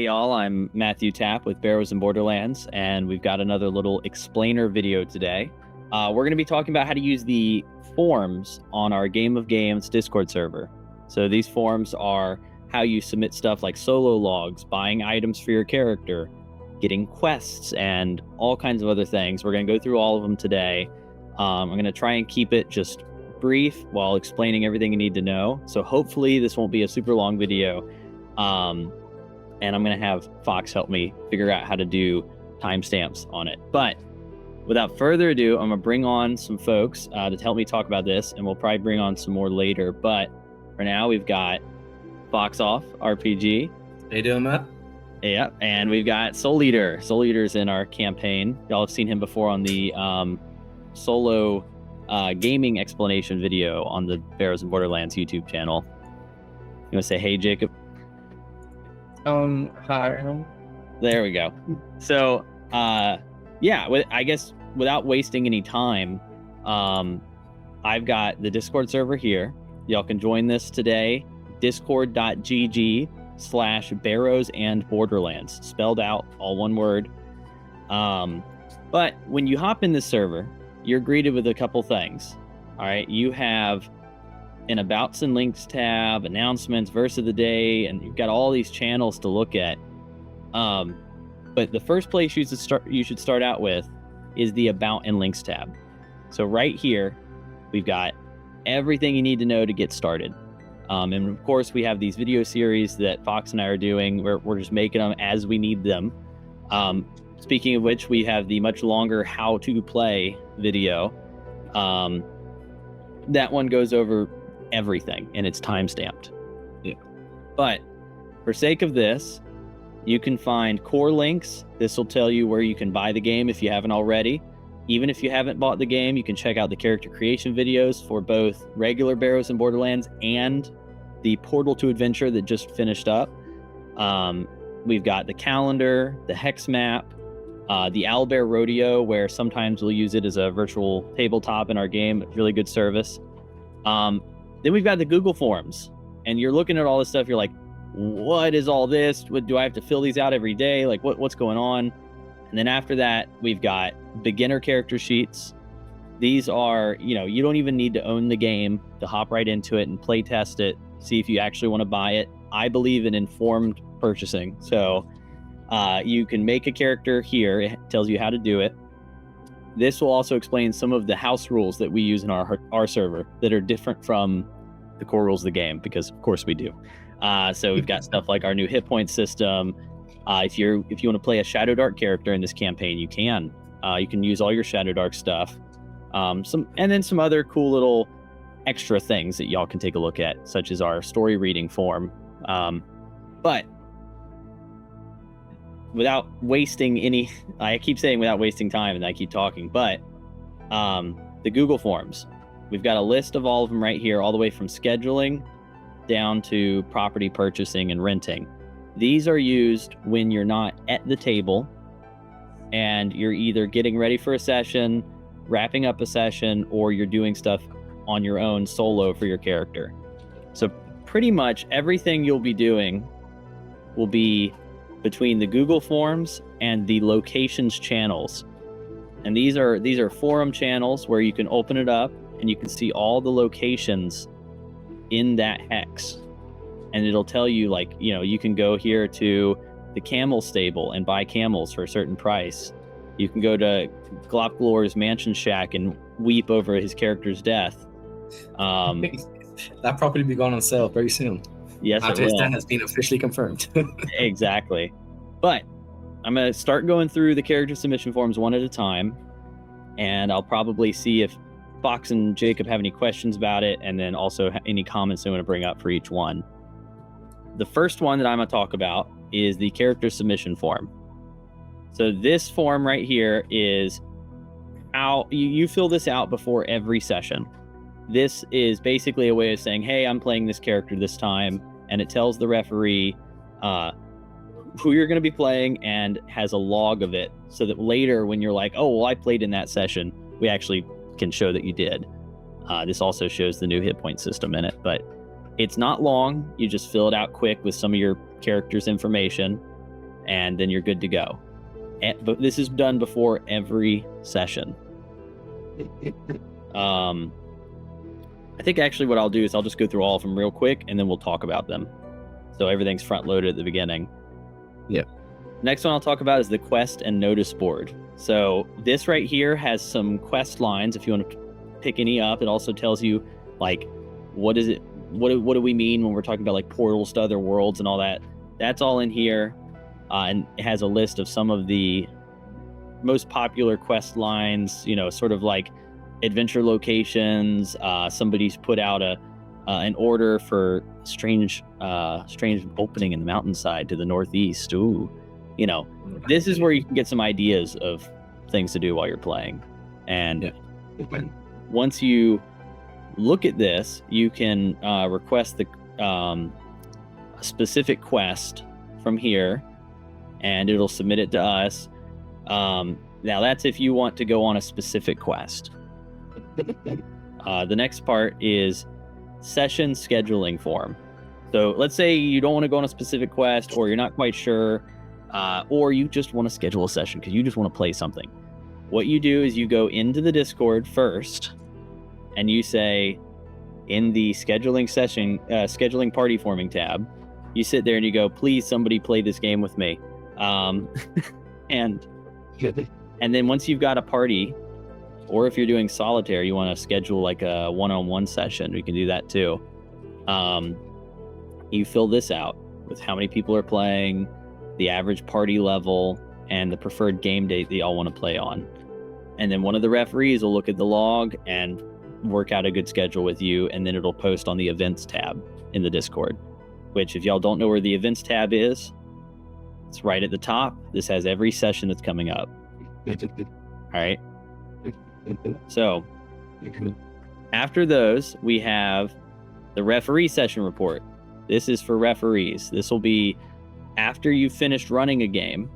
Hey y'all, I'm Matthew Tapp with Barrows and Borderlands, and we've got another little explainer video today. We're going to be talking about how to use the forms on our Game of Games Discord server. So these forms are how you submit stuff like solo logs, buying items for your character, getting quests, and all kinds of other things. We're going to go through all of them today. I'm going to try and keep it just brief while explaining everything you need to know. So hopefully this won't be a super long video. And I'm going to have Fox help me figure out how to do timestamps on it. But without further ado, I'm going to bring on some folks to help me talk about this, and we'll probably bring on some more later. But for now, we've got Fox Off RPG. How you doing, Matt? Yeah, and we've got Soul Eater. Soul Eater's in our campaign. Y'all have seen him before on the solo gaming explanation video on the Barrows and Borderlands YouTube channel. You want to say hey, Jacob? Hi. There we go. So, yeah, I guess without wasting any time, I've got the Discord server here. Y'all can join this today, discord.gg/Barrows and Borderlands, spelled out, all one word. But when you hop in this server, you're greeted with a couple things. All right, you have an Abouts and Links tab, announcements, verse of the day, and you've got all these channels to look at. But the first place you should start out with is the About and Links tab. So right here, we've got everything you need to know to get started. And of course, we have these video series that Fox and I are doing where we're just making them as we need them. Speaking of which, we have the much longer how to play video. That one goes over everything, and it's time-stamped. Yeah. But for sake of this, you can find core links. This will tell you where you can buy the game if you haven't already. Even if you haven't bought the game, you can check out the character creation videos for both regular Barrows and Borderlands and the Portal to Adventure that just finished up. We've got the calendar, the hex map, the Owlbear Rodeo, where sometimes we'll use it as a virtual tabletop in our game. Really good service. Then we've got the Google Forms, and you're looking at all this stuff. You're like, what is all this? What, do I have to fill these out every day? Like, what's going on? And then after that, we've got beginner character sheets. These are, you don't even need to own the game to hop right into it and play test it, see if you actually want to buy it. I believe in informed purchasing. So you can make a character here. It tells you how to do it. This will also explain some of the house rules that we use in our server that are different from the core rules of the game, because of course we do. So we've got stuff like our new hit point system. If you want to play a Shadowdark character in this campaign, you can. You can use all your Shadowdark stuff. And then some other cool little extra things that y'all can take a look at, such as our story reading form. But without wasting any, I keep saying without wasting time, and I keep talking, but the Google Forms, we've got a list of all of them right here, all the way from scheduling down to property purchasing and renting. These are used when you're not at the table and you're either getting ready for a session, wrapping up a session, or you're doing stuff on your own solo for your character. So pretty much everything you'll be doing will be between the Google Forms and the locations channels. And these are forum channels where you can open it up and you can see all the locations in that hex. And it'll tell you, like, you can go here to the camel stable and buy camels for a certain price. You can go to Glopglor's mansion shack and weep over his character's death. That property will be going on sale very soon. Yes, it will. That has been officially confirmed. Exactly. But I'm going to start going through the character submission forms one at a time, and I'll probably see if Fox and Jacob have any questions about it, and then also any comments they want to bring up for each one. The first one that I'm going to talk about is the character submission form. So this form right here is how you fill this out before every session. This is basically a way of saying, hey, I'm playing this character this time, and it tells the referee who you're going to be playing and has a log of it, so that later when you're like, oh, well, I played in that session, we actually can show that you did. This also shows the new hit point system in it, but it's not long. You just fill it out quick with some of your character's information. and then you're good to go. But this is done before every session. I think actually what I'll do is I'll just go through all of them real quick, and then we'll talk about them. So everything's front loaded at the beginning. Yep. Next one I'll talk about is the quest and notice board. So this right here has some quest lines. If you want to pick any up, it also tells you like what is it, what do we mean when we're talking about like portals to other worlds and all that. That's all in here, and it has a list of some of the most popular quest lines. You know, sort of like adventure locations. Somebody's put out an order for strange opening in the mountainside to the northeast. Ooh, you know, this is where you can get some ideas of things to do while you're playing. And once you look at this, you can request the a specific quest from here, and it'll submit it to us. Now that's if you want to go on a specific quest. The next part is session scheduling form. So let's say you don't want to go on a specific quest, or you're not quite sure, or you just want to schedule a session because you just want to play something. What you do is you go into the Discord first, and you say in the scheduling session, scheduling party forming tab, you sit there and you go, please somebody play this game with me. And then once you've got a party, or if you're doing solitaire, you want to schedule like a one-on-one session, we can do that too. You fill this out with how many people are playing, the average party level, and the preferred game date that y'all want to play on. And then one of the referees will look at the log and work out a good schedule with you, and then it'll post on the events tab in the Discord, which if y'all don't know where the events tab is, it's right at the top. This has every session that's coming up. All right. So after those, we have the referee session report. This is for referees. This will be after you've finished running a game.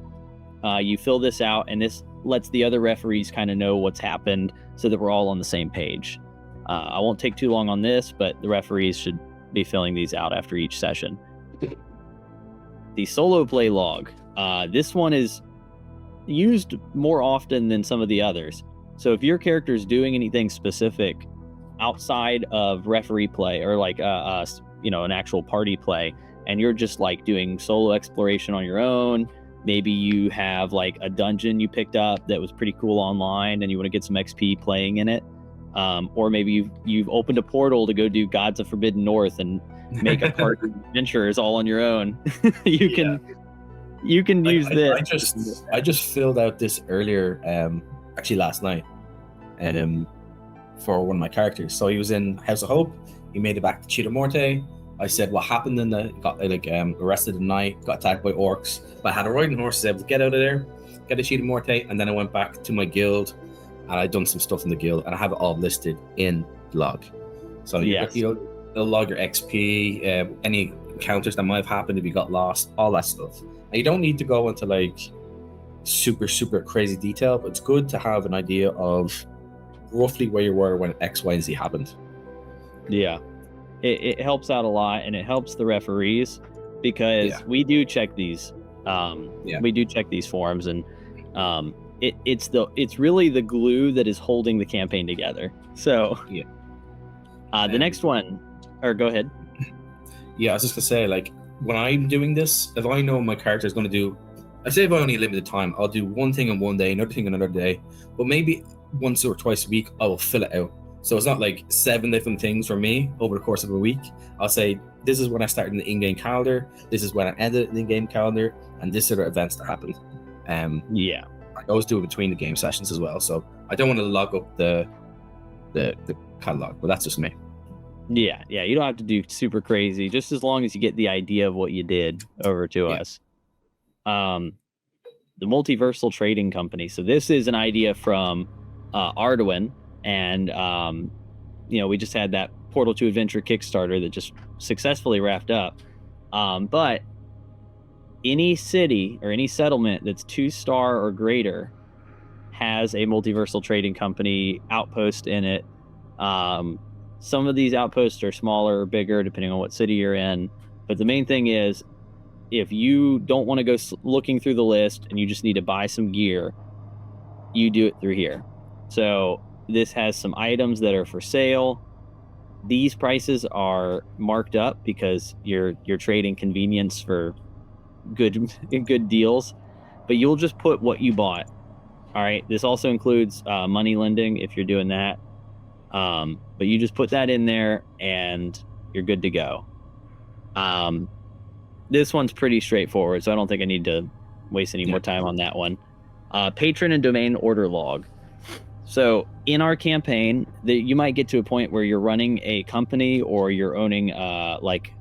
You fill this out, and this lets the other referees kind of know what's happened so that we're all on the same page. I won't take too long on this, but the referees should be filling these out after each session. The solo play log. This one is used more often than some of the others. So if your character is doing anything specific outside of referee play, or like an actual party play, and you're just like doing solo exploration on your own, maybe you have like a dungeon you picked up that was pretty cool online and you want to get some XP playing in it, or maybe you've opened a portal to go do Gods of Forbidden North and make a party of adventurers all on your own. You can use this. I just filled out this earlier, actually last night, for one of my characters. So he was in House of Hope. He made it back to Cheetah Morte. I said what happened in the got arrested at night, got attacked by orcs. But I had a riding horse, was able to get out of there, get to Cheetah Morte, and then I went back to my guild, and I'd done some stuff in the guild, and I have it all listed in the log. So it'll log your XP, any encounters that might have happened if you got lost, all that stuff. And you don't need to go into like super crazy detail, but it's good to have an idea of roughly where you were when X, Y, and Z happened. Yeah, it helps out a lot, and it helps the referees because we do check these. We do check these forms, and it's really the glue that is holding the campaign together. So the next one, or go ahead. Yeah, I was just gonna say, like, when I'm doing this, if I know my character is going to do, I say if I only limited time, I'll do one thing on one day, another thing on another day, but maybe once or twice a week, I will fill it out. So it's not like 7 different things for me over the course of a week. I'll say, this is when I start in the in-game calendar, this is when I ended the in-game calendar, and this are the events that happened. I always do it between the game sessions as well, so I don't want to log up the catalog, but that's just me. Yeah, you don't have to do super crazy, just as long as you get the idea of what you did over to us. The Multiversal Trading Company. So this is an idea from Arduin, and we just had that Portal to Adventure Kickstarter that just successfully wrapped up. But any city or any settlement that's 2-star or greater has a Multiversal Trading Company outpost in it. Some of these outposts are smaller or bigger depending on what city you're in, but the main thing is if you don't want to go looking through the list and you just need to buy some gear, you do it through here. So this has some items that are for sale. These prices are marked up because you're trading convenience for good deals, but you'll just put what you bought. All right. This also includes money lending if you're doing that. But you just put that in there and you're good to go. This one's pretty straightforward, so I don't think I need to waste any more time on that one. Patron and domain order log. So in our campaign, you might get to a point where you're running a company or you're owning like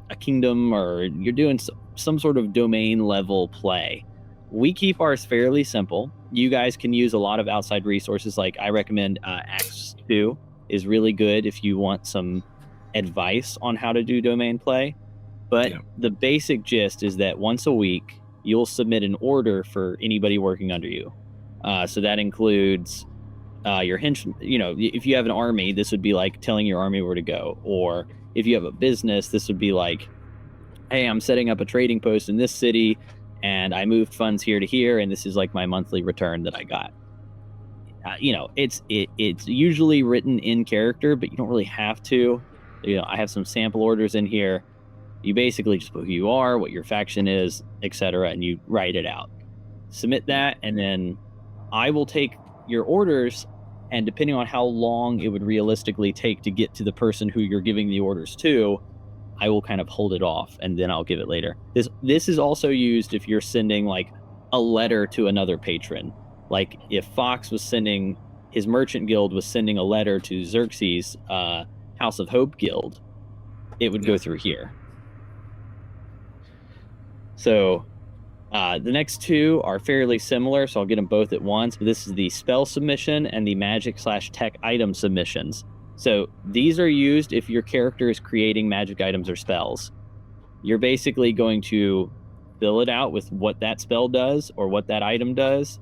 a kingdom, or you're doing some sort of domain level play. We keep ours fairly simple. You guys can use a lot of outside resources. Like I recommend ACKS 2 is really good if you want some advice on how to do domain play. But the basic gist is that once a week, you'll submit an order for anybody working under you. So that includes your henchmen. You know, if you have an army, this would be like telling your army where to go. Or if you have a business, this would be like, hey, I'm setting up a trading post in this city and I moved funds here to here, and this is like my monthly return that I got. You know, it's usually written in character, but you don't really have to. You know, I have some sample orders in here. You basically just put who you are, what your faction is, etc., and you write it out. Submit that, and then I will take your orders, and depending on how long it would realistically take to get to the person who you're giving the orders to, I will kind of hold it off, and then I'll give it later. This is also used if you're sending like a letter to another patron. Like if Fox was sending, his merchant guild was sending a letter to Xerxes' House of Hope guild, it would go through here. So the next two are fairly similar, so I'll get them both at once. But this is the spell submission and the magic/tech item submissions. So these are used if your character is creating magic items or spells. You're basically going to fill it out with what that spell does or what that item does,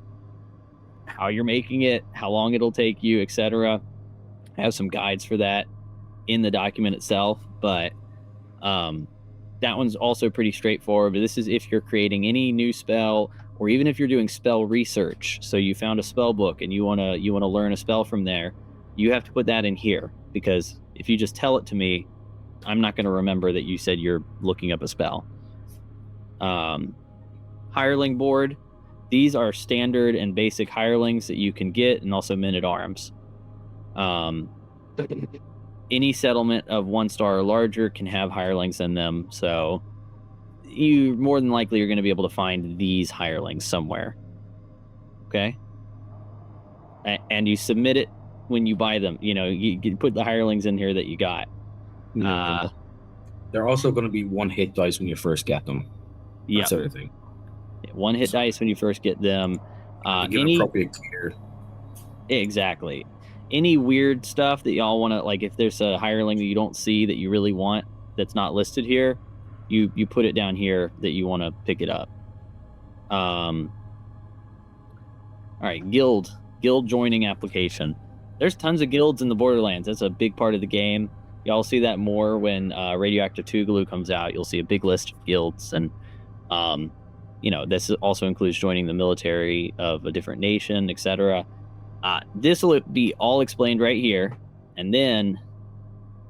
how you're making it, how long it'll take you, etc. I have some guides for that in the document itself, but that one's also pretty straightforward. But this is if you're creating any new spell, or even if you're doing spell research. So you found a spell book and you wanna learn a spell from there. You have to put that in here, because if you just tell it to me, I'm not going to remember that you said you're looking up a spell. Hireling Board. These are standard and basic hirelings that you can get, and also men-at-arms. Any settlement of 1 star or larger can have hirelings in them, so you more than likely are going to be able to find these hirelings somewhere. Okay? And you submit it when you buy them. You know, you put the hirelings in here that you got. They're also going to be 1-hit dice when you first get them. Yeah. Sort of thing. 1-hit dice when you first get them. Give appropriate gear. Exactly. Any weird stuff that y'all want to, like if there's a hireling that you don't see that you really want that's not listed here, you put it down here that you want to pick it up. All right, guild joining application. There's tons of guilds in the Borderlands. That's a big part of the game. Y'all see that more when Radioactive Tougaloo comes out. You'll see a big list of guilds, and you know, this also includes joining the military of a different nation, etc. This will be all explained right here, and then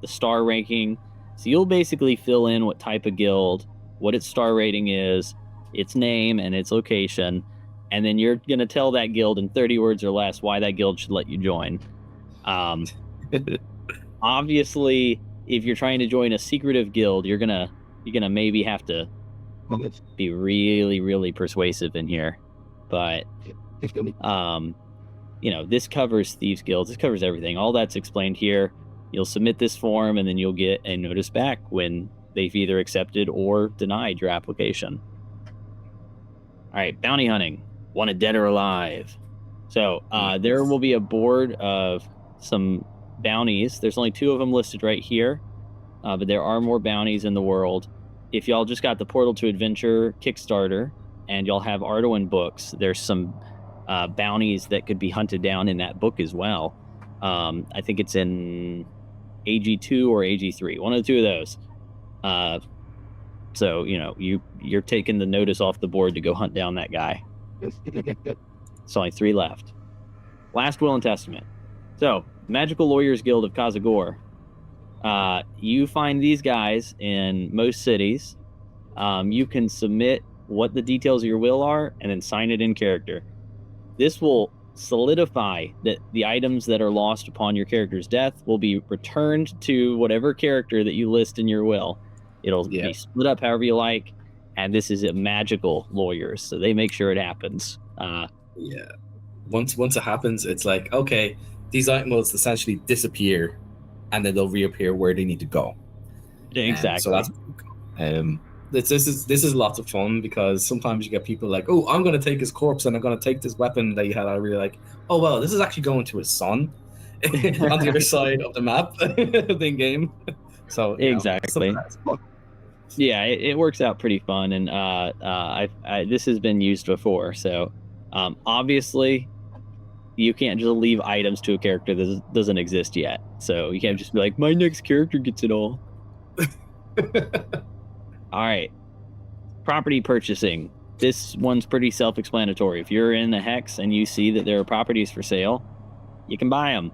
the star ranking. So you'll basically fill in what type of guild, what its star rating is, its name, and its location, and then you're going to tell that guild in 30 words or less why that guild should let you join. Obviously, if you're trying to join a secretive guild, you're gonna maybe have to be really, really persuasive in here. But you know, this covers thieves guilds. This covers everything. All that's explained here. You'll submit this form, and then you'll get a notice back when they've either accepted or denied your application. All right, bounty hunting. Wanted dead or alive. So there will be a board of some bounties. There's only 2 of them listed right here, but there are more bounties in the world. If y'all just got the Portal to Adventure Kickstarter and y'all have Arduin books, there's some bounties that could be hunted down in that book as well. I think it's in AG2 or AG3, one of the 2 of those. So, you're taking the notice off the board to go hunt down that guy. It's only 3 left. Last will and testament. So, Magical Lawyers Guild of Kazagor. You find these guys in most cities. You can submit what the details of your will are and then sign it in character. This will solidify that the items that are lost upon your character's death will be returned to whatever character that you list in your will. It'll be split up however you like, and this is a magical lawyers, so they make sure it happens. Once it happens, it's like, okay, these items will essentially disappear, and then they'll reappear where they need to go. Exactly. So that's this is lots of fun, because sometimes you get people like, oh, I'm going to take his corpse and I'm going to take this weapon that you had. I really like, oh, well, this is actually going to his son on the other side of the map in game. So exactly. Yeah, it works out pretty fun, and this has been used before. So obviously, you can't just leave items to a character that doesn't exist yet. So you can't just be like, my next character gets it all. All right. Property purchasing. This one's pretty self-explanatory. If you're in the Hex and you see that there are properties for sale, you can buy them.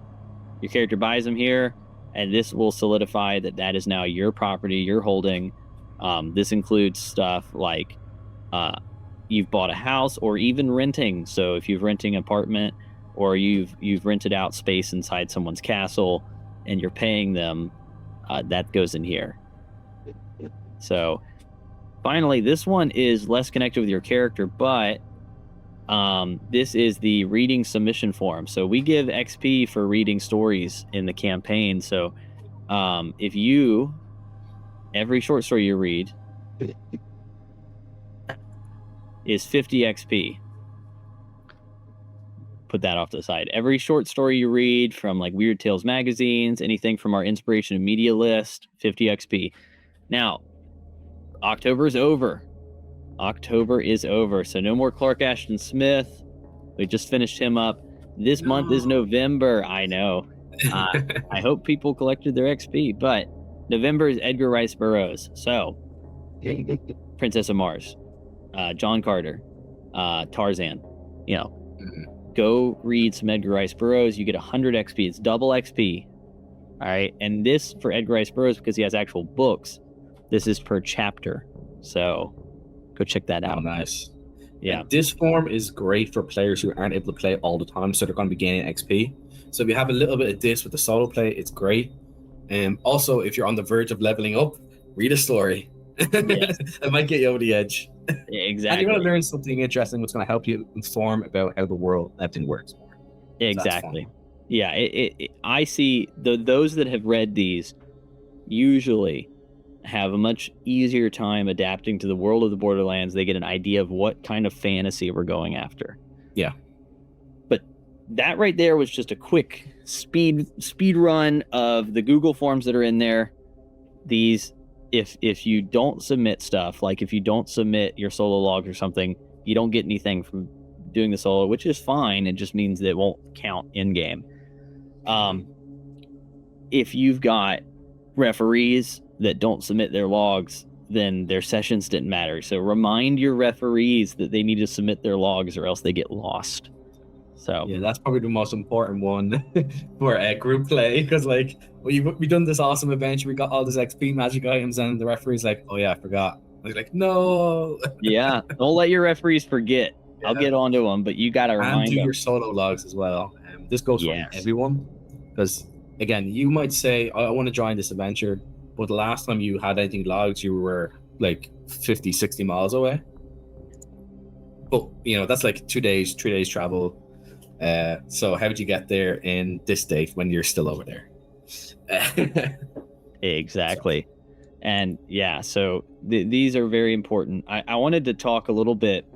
Your character buys them here, and this will solidify that is now your property, you're holding. This includes stuff like you've bought a house, or even renting. So if you're renting an apartment, or you've rented out space inside someone's castle and you're paying them, that goes in here. So finally, this one is less connected with your character, but this is the reading submission form. So we give XP for reading stories in the campaign. So if every short story you read is 50 XP. Put that off to the side. Every short story you read from like Weird Tales magazines, anything from our inspiration and media list, 50 XP. Now, October is over. So no more Clark Ashton Smith. We just finished him up. This month is November. I know. I hope people collected their XP, but November is Edgar Rice Burroughs. So, Princess of Mars, John Carter, Tarzan. Go read some Edgar Rice Burroughs. You get 100 XP. It's double XP. All right. And this for Edgar Rice Burroughs, because he has actual books, this is per chapter. So go check that out. Oh, nice. Yeah. And this form is great for players who aren't able to play all the time, so they're going to be gaining XP. So if you have a little bit of this with the solo play, it's great. Also, if you're on the verge of leveling up, read a story. Yes. It might get you over the edge. Exactly. And you're going to learn something interesting that's going to help you inform about how the world, everything works. Exactly. So yeah. I see those that have read these usually have a much easier time adapting to the world of the Borderlands. They get an idea of what kind of fantasy we're going after. Yeah. But that right there was just a quick speed run of the Google forms that are in there. These, if you don't submit stuff, like if you don't submit your solo log or something, you don't get anything from doing the solo, which is fine. It just means that it won't count in game. If you've got referees that don't submit their logs, then their sessions didn't matter. So remind your referees that they need to submit their logs, or else they get lost. So yeah, that's probably the most important one for group play, because like we done this awesome adventure, we got all this XP magic items, and the referee's like, oh yeah, I forgot. I was like, no. Yeah, don't let your referees forget. Yeah. I'll get onto them, but you got to remind them. And do your solo logs as well. This goes for everyone, because again, you might say, I want to join this adventure, but the last time you had anything logged, you were like 50, 60 miles away. But, that's like 2 days, 3 days travel. So how would you get there in this date when you're still over there? Exactly. And yeah, so these are very important. I wanted to talk a little bit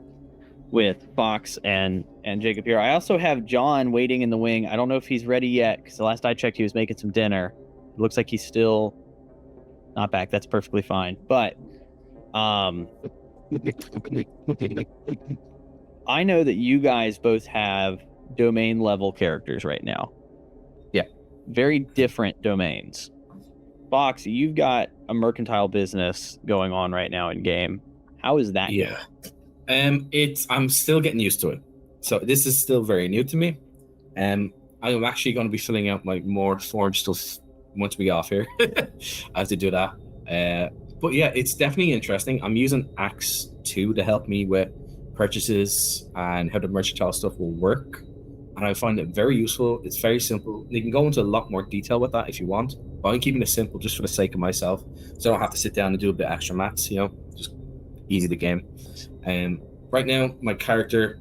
with Fox and Jacob here. I also have John waiting in the wing. I don't know if he's ready yet, because the last I checked, he was making some dinner. It looks like he's still not back. That's perfectly fine. But I know that you guys both have domain level characters right now. Yeah. Very different domains. Fox, you've got a mercantile business going on right now in game. How is that going? I'm still getting used to it. So this is still very new to me. I'm actually going to be filling out my more forge stuff once we get off here. I have to do that. But yeah, it's definitely interesting. I'm using ACKS 2 to help me with purchases and how the mercantile stuff will work. And I find it very useful. It's very simple. You can go into a lot more detail with that if you want, but I'm keeping it simple just for the sake of myself, so I don't have to sit down and do a bit extra maths, just easy the game. Right now, my character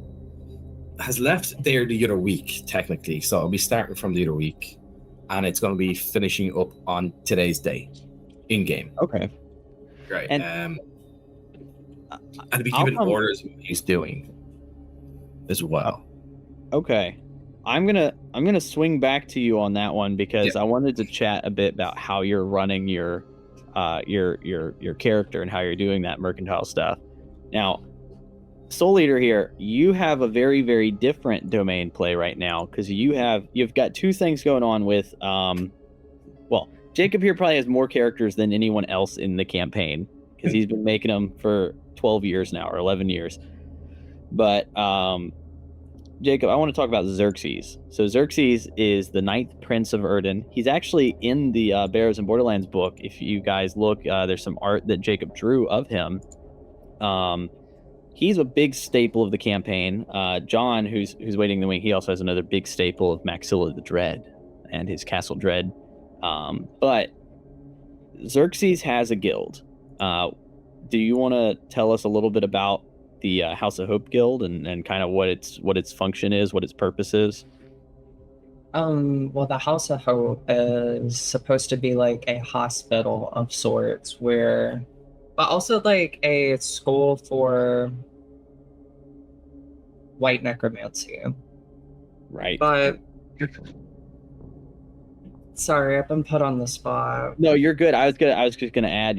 has left there the other week, technically, so I'll be starting from the other week, and it's going to be finishing up on today's day, in-game. Okay. Right. And I'll be giving orders what he's doing as well. Okay. I'm gonna swing back to you on that one because I wanted to chat a bit about how you're running your character and how you're doing that mercantile stuff. Now, Soul Eater here, you have a very, very different domain play right now because you've got two things going on with Jacob here probably has more characters than anyone else in the campaign because he's been making them for 12 years now or 11 years. But Jacob, I want to talk about Xerxes. So Xerxes is the 9th Prince of Erden. He's actually in the Barrows and Borderlands book. If you guys look, there's some art that Jacob drew of him. He's a big staple of the campaign. John, who's waiting in the wing, he also has another big staple of Maxilla the Dread and his Castle Dread. But Xerxes has a guild. Do you want to tell us a little bit about the House of Hope Guild and kind of what its function is, what its purpose is? Well, the House of Hope is supposed to be like a hospital of sorts, but also like a school for white necromancy. Right. But sorry, I've been put on the spot. No, you're good. I was just gonna add,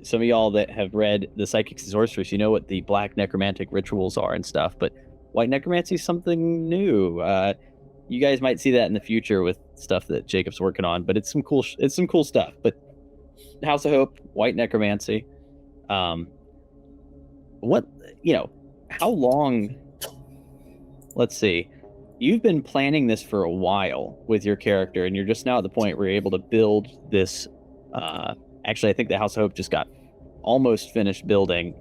some of y'all that have read the Psychics and Sorcerers, you know what the black necromantic rituals are and stuff, but white necromancy is something new. You guys might see that in the future with stuff that Jacob's working on, but it's some cool stuff. But House of Hope, white necromancy. How long? Let's see. You've been planning this for a while with your character, and you're just now at the point where you're able to build this. Actually, I think the House of Hope just got almost finished building.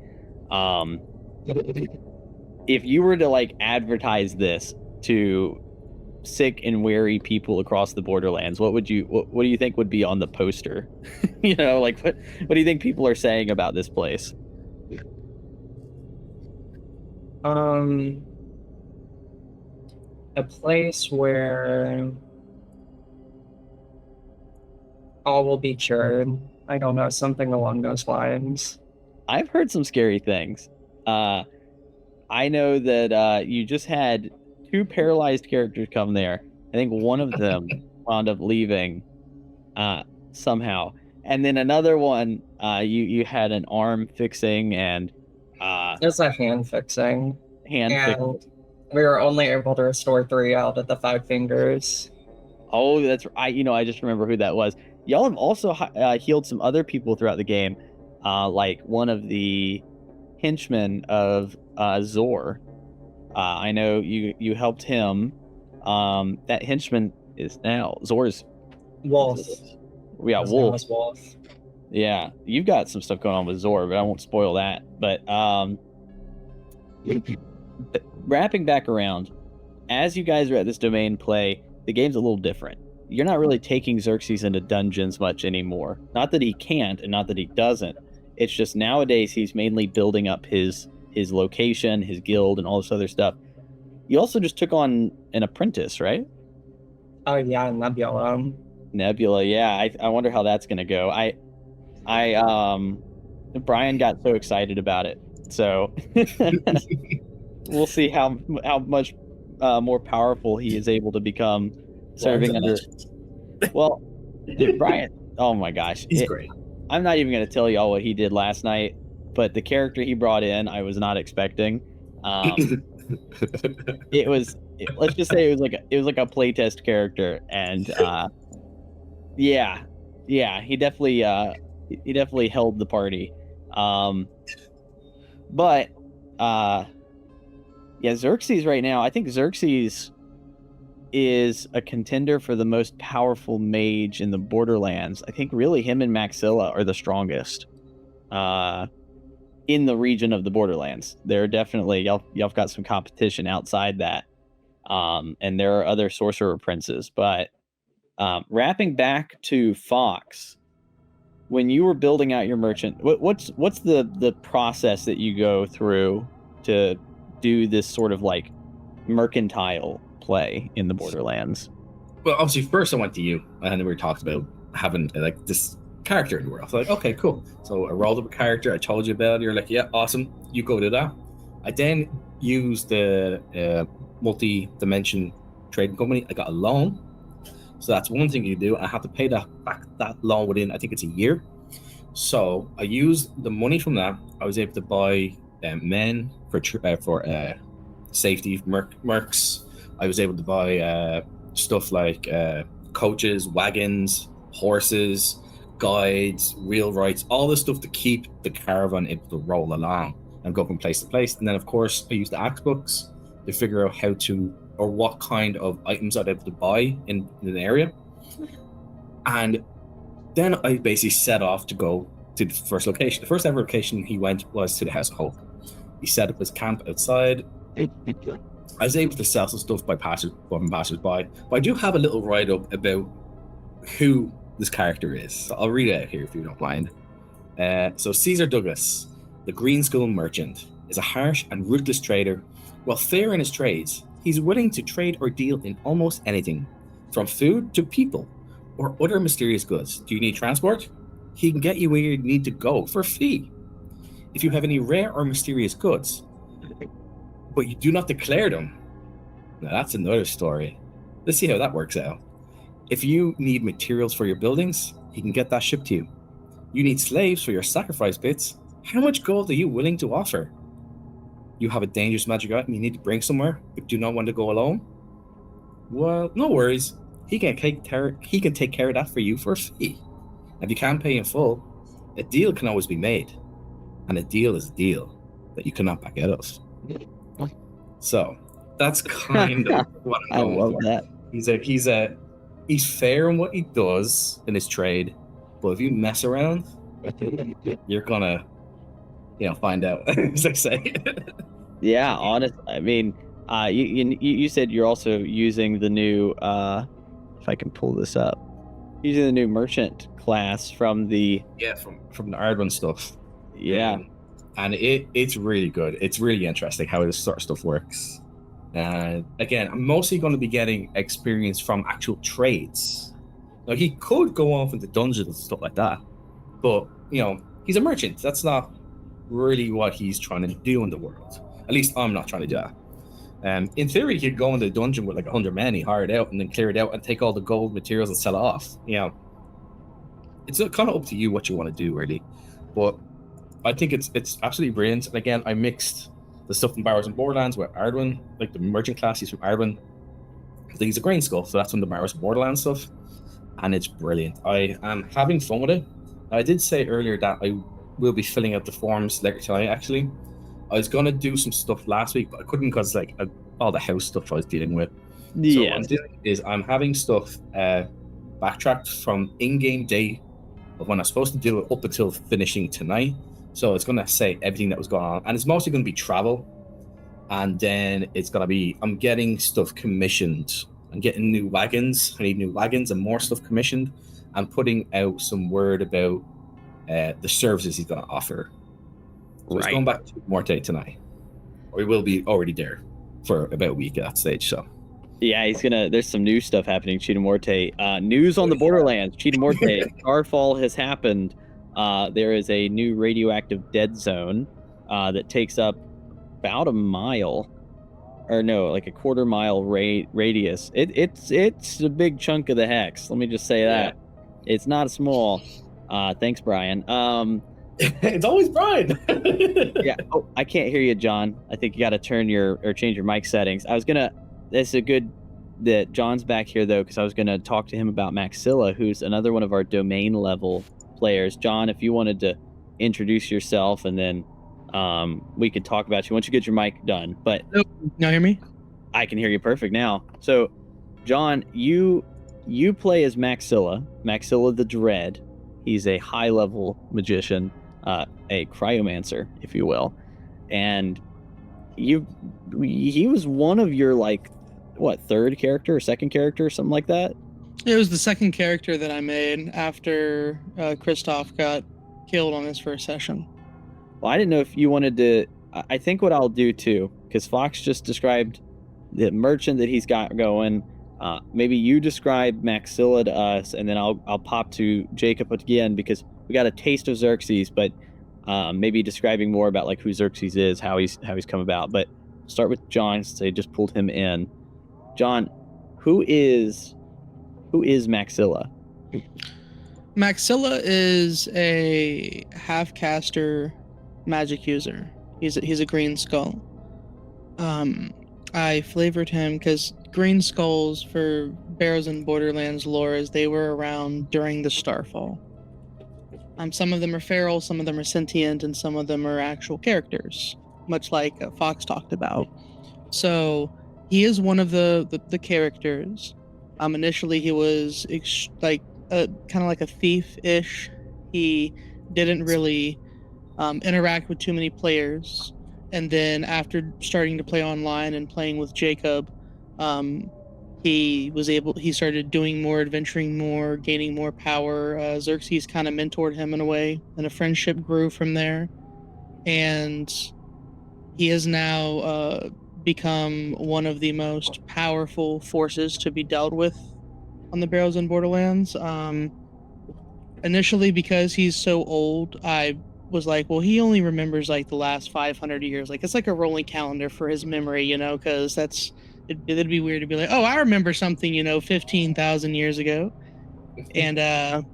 If you were to advertise this to sick and weary people across the Borderlands, what do you think would be on the poster? What do you think people are saying about this place? A place where all will be cured. I don't know, something along those lines. I've heard some scary things. I know that you just had 2 paralyzed characters come there. I think one of them wound up leaving somehow. And then another one, you had an arm fixing and... It's a hand fixing. Fixing. We were only able to restore 3 out of the 5 fingers. Oh, that's right. I just remember who that was. Y'all have also healed some other people throughout the game, like one of the henchmen of Zor. I know you helped him. That henchman is now Zor's Wolf. We got Wolf. Yeah, you've got some stuff going on with Zor, but I won't spoil that. But wrapping back around, as you guys are at this domain play, the game's a little different. You're not really taking Xerxes into dungeons much anymore. Not that he can't and not that he doesn't. It's just nowadays he's mainly building up his location, his guild, and all this other stuff. You also just took on an apprentice, right? Oh yeah, Nebula, yeah. I wonder how that's gonna go. Brian got so excited about it, so we'll see how much more powerful he is able to become serving under. Well, dude, Brian, oh my gosh, he's great. I'm not even going to tell y'all what he did last night, but the character he brought in, I was not expecting. Let's just say it was like a playtest character, and yeah, Yeah, he definitely held the party. But yeah, Xerxes right now, I think Xerxes is a contender for the most powerful mage in the Borderlands. I think really him and Maxilla are the strongest in the region of the Borderlands. They're definitely, y'all have got some competition outside that. And there are other sorcerer princes, but wrapping back to Fox, when you were building out your merchant, what's the process that you go through to do this sort of like mercantile play in the Borderlands? Well, obviously, first I went to you, and then we talked about having like this character in the world. So like, okay, cool. So I rolled up a character. I told you about it. You're like, yeah, awesome. You go do that. I then used the multi-dimension trading company. I got a loan. So that's one thing you do. I have to pay that loan within, I think it's a year. So I used the money from that. I was able to buy men for safety, mercs. I was able to buy stuff like coaches, wagons, horses, guides, wheelwrights, all this stuff to keep the caravan able to roll along and go from place to place. And then, of course, I used the ACKS books to figure out how to, or what kind of items I'd able to buy in an area. And then I basically set off to go to the first location. The first ever location he went was to the House of Hope. He set up his camp outside. I was able to sell some stuff by passersby, but I do have a little write-up about who this character is. So I'll read it out here if you don't mind. So Caesar Douglas, the Green Skull merchant, is a harsh and ruthless trader. While fair in his trades, he's willing to trade or deal in almost anything, from food to people or other mysterious goods. Do you need transport? He can get you where you need to go for a fee. If you have any rare or mysterious goods, but you do not declare them, now that's another story. Let's see how that works out. If you need materials for your buildings, he can get that shipped to you. You need slaves for your sacrifice bits. How much gold are you willing to offer? You have a dangerous magic item you need to bring somewhere, but do not want to go alone? Well, no worries. He can take care of that for you for a fee. If you can't pay in full, a deal can always be made. And a deal is a deal that you cannot back out of. So that's kind of what I'm going for. That. He's fair in what he does in his trade, but if you mess around, you're gonna, find out, as I say. Yeah, honest. I mean, you said you're also using the new, if I can pull this up, using the new merchant class from the from the Arduin stuff. Yeah, and it's really good. It's really interesting how this sort of stuff works. Again, I'm mostly going to be getting experience from actual trades. Now, he could go off into dungeons and stuff like that, but he's a merchant. That's not really what he's trying to do in the world. At least I'm not trying to do that. In theory, he could go into the dungeon with like 100 men, he hired out, and then clear it out and take all the gold materials and sell it off. It's kind of up to you what you want to do, really. But I think it's absolutely brilliant. And again, I mixed the stuff from Barrows and Borderlands with Arduin, like the merchant class he's from Arduin. I think he's a Green Skull, so that's from the Barrows and Borderlands stuff. And it's brilliant. I am having fun with it. I did say earlier that I will be filling out the forms later tonight, actually. I was going to do some stuff last week, but I couldn't because all the house stuff I was dealing with. Yeah. So what I'm doing is I'm having stuff backtracked from in-game day of when I was supposed to do it up until finishing tonight. So it's going to say everything that was going on. And it's mostly going to be travel. And then it's going to be, I'm getting stuff commissioned. I'm getting new wagons. I need new wagons and more stuff commissioned. I'm putting out some word about the services he's going to offer. So He's going back to Morte tonight. Or he will be already there for about a week at that stage. So yeah, there's some new stuff happening, Cheetah Morte. News on the Borderlands, Cheetah Morte. Starfall has happened. There is a new radioactive dead zone that takes up about a mile, or no, like a quarter mile radius. It's a big chunk of the hex. Let me just say that. It's not small. Thanks, Brian. It's always Brian. Yeah. Oh, I can't hear you, John. I think you got to change your mic settings. This is a good that John's back here though, because I was going to talk to him about Maxilla, who's another one of our domain level players. John, if you wanted to introduce yourself, and then we could talk about you once you get your mic done. But now hear me? I can hear you perfect now. So, John, you play as Maxilla the Dread. He's a high-level magician, a cryomancer, if you will, and he was one of your third character or second character or something like that. It was the second character that I made after Christoph got killed on his first session. Well, I didn't know if you wanted to. I think what I'll do too, because Fox just described the merchant that he's got going. Maybe you describe Maxilla to us, and then I'll pop to Jacob again, because we got a taste of Xerxes, but maybe describing more about like who Xerxes is, how he's come about. But start with John, since they just pulled him in. John, who is Maxilla? Maxilla is a half-caster magic user. He's a green skull. I flavored him because green skulls for Barrows and Borderlands lore is they were around during the Starfall. Some of them are feral, some of them are sentient, and some of them are actual characters, much like Fox talked about. So he is one of the characters. Initially he was kind of like a thief-ish. He didn't really interact with too many players. And then after starting to play online and playing with Jacob, he started doing more, adventuring more, gaining more power. Xerxes kind of mentored him in a way, and a friendship grew from there. And he has now become one of the most powerful forces to be dealt with on the Barrows and Borderlands. Initially, because he's so old, I was like, well, he only remembers like the last 500 years. Like, it's like a rolling calendar for his memory, because it'd be weird to be like, oh, I remember something, 15,000 years ago. And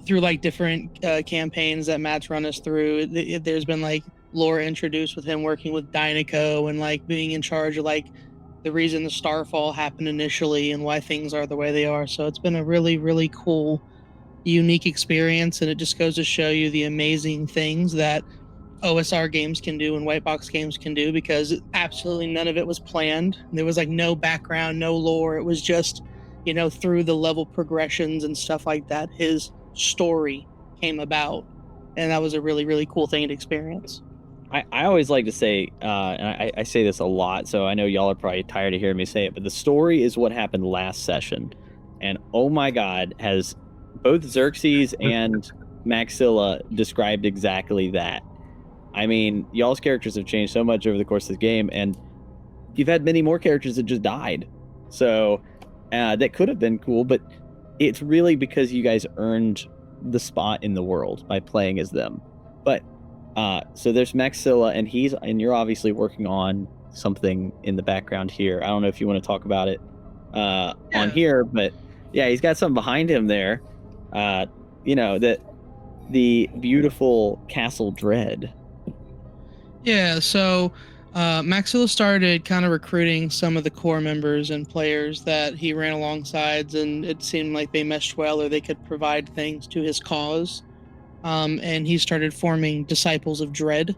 through like different campaigns that Matt's run us through, there's been like lore introduced with him working with Dynaco and like being in charge of like the reason the Starfall happened initially and why things are the way they are. So it's been a really, really cool, unique experience, and it just goes to show you the amazing things that OSR games can do and white box games can do, because absolutely none of it was planned. There was like no background, no lore. It was just, through the level progressions and stuff like that, his story came about, and that was a really, really cool thing to experience. I always like to say, and I say this a lot, so I know y'all are probably tired of hearing me say it, but the story is what happened last session. And oh my God, has both Xerxes and Maxilla described exactly that. I mean, y'all's characters have changed so much over the course of the game, and you've had many more characters that just died. So that could have been cool, but it's really because you guys earned the spot in the world by playing as them. But so there's Maxilla, and you're obviously working on something in the background here. I don't know if you want to talk about it on here, but yeah, he's got something behind him there. The beautiful Castle Dread. Yeah, so Maxilla started kind of recruiting some of the core members and players that he ran alongside, and it seemed like they meshed well, or they could provide things to his cause. And he started forming Disciples of Dread.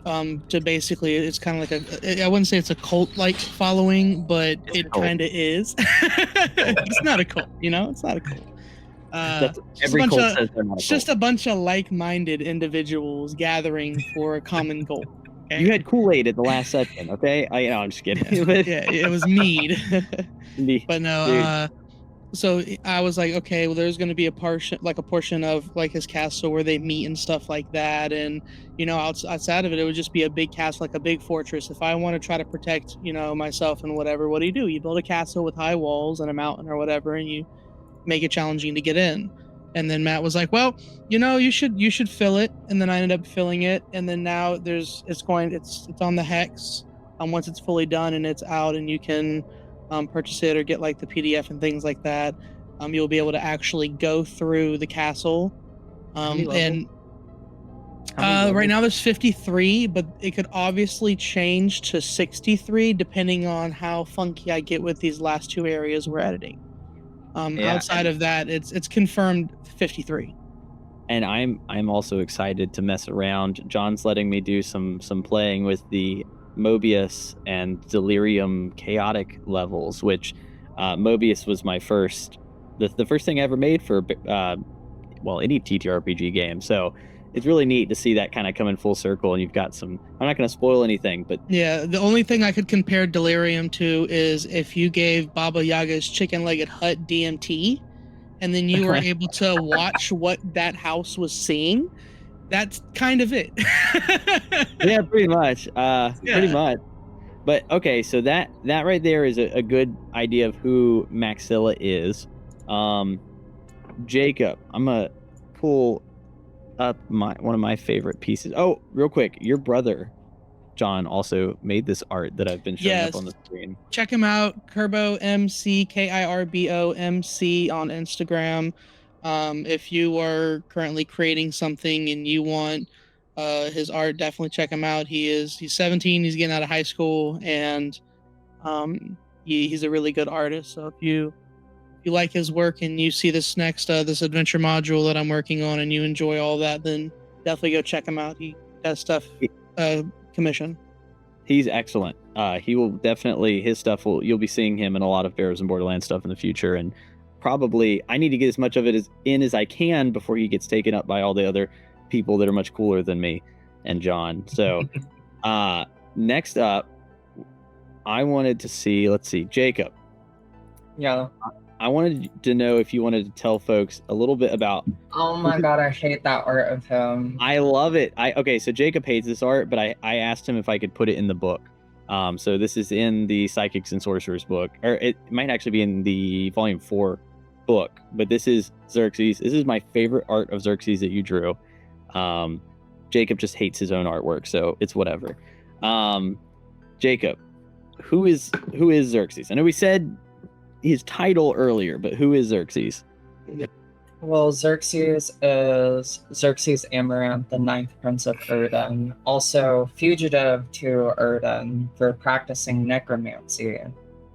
To basically, it's kind of like I wouldn't say it's a cult-like following, but it kind of is. It's not a cult, it's not a cult. Every cult says they're not a cult. It's just a bunch of like-minded individuals gathering for a common goal. Okay? You had Kool-Aid at the last session, okay? I'm just kidding. Yeah, it was mead. But no, so I was like, okay, well, there's going to be a portion of like his castle where they meet and stuff like that, and outside of it, it would just be a big castle, like a big fortress. If I want to try to protect, myself and whatever, what do? You build a castle with high walls and a mountain or whatever, and you make it challenging to get in. And then Matt was like, well, you should fill it. And then I ended up filling it, and then now it's on the hex. Once it's fully done and it's out, and you can purchase it or get like the PDF and things like that, you'll be able to actually go through the castle. And Right now there's 53, but it could obviously change to 63 depending on how funky I get with these last 2 areas we're editing. Outside of that, it's confirmed 53. And I'm also excited to mess around. John's letting me do some playing with the Mobius and Delirium chaotic levels, which Mobius was my first the first thing I ever made for any ttrpg game. So it's really neat to see that kind of come in full circle, and you've got some. I'm not going to spoil anything, but yeah, the only thing I could compare Delirium to is if you gave Baba Yaga's chicken-legged hut DMT, and then you were able to watch what that house was seeing. That's kind of it. Yeah, pretty much. Pretty much. But okay, so that right there is a good idea of who Maxilla is. Jacob, I'm gonna pull up one of my favorite pieces. Oh, real quick, your brother John also made this art that I've been showing up on the screen. Check him out, Kirbo MC, Kirbo MC on Instagram. If you are currently creating something and you want his art, definitely check him out. He's 17, he's getting out of high school, and he's a really good artist. So if you like his work and you see this next this adventure module that I'm working on and you enjoy all that, then definitely go check him out. He does stuff commission. He's excellent. He will definitely, his stuff you'll be seeing him in a lot of Barrows and Borderlands stuff in the future, and probably I need to get as much of it as I can before he gets taken up by all the other people that are much cooler than me and John. So next up, I wanted to see, let's see, Jacob. Yeah. I wanted to know if you wanted to tell folks a little bit about. Oh my god, I hate that art of him. I love it. Okay, so Jacob hates this art, but I asked him if I could put it in the book. So this is in the Psychics and Sorcerers book, or it might actually be in the Volume 4 book. But this is Xerxes. This is my favorite art of Xerxes that you drew. Jacob just hates his own artwork, so it's whatever. Jacob, who is Xerxes? I know we said his title earlier, but who is Xerxes? Well, Xerxes is Xerxes Amaranth, the 9th Prince of Erden, also fugitive to Erden for practicing necromancy.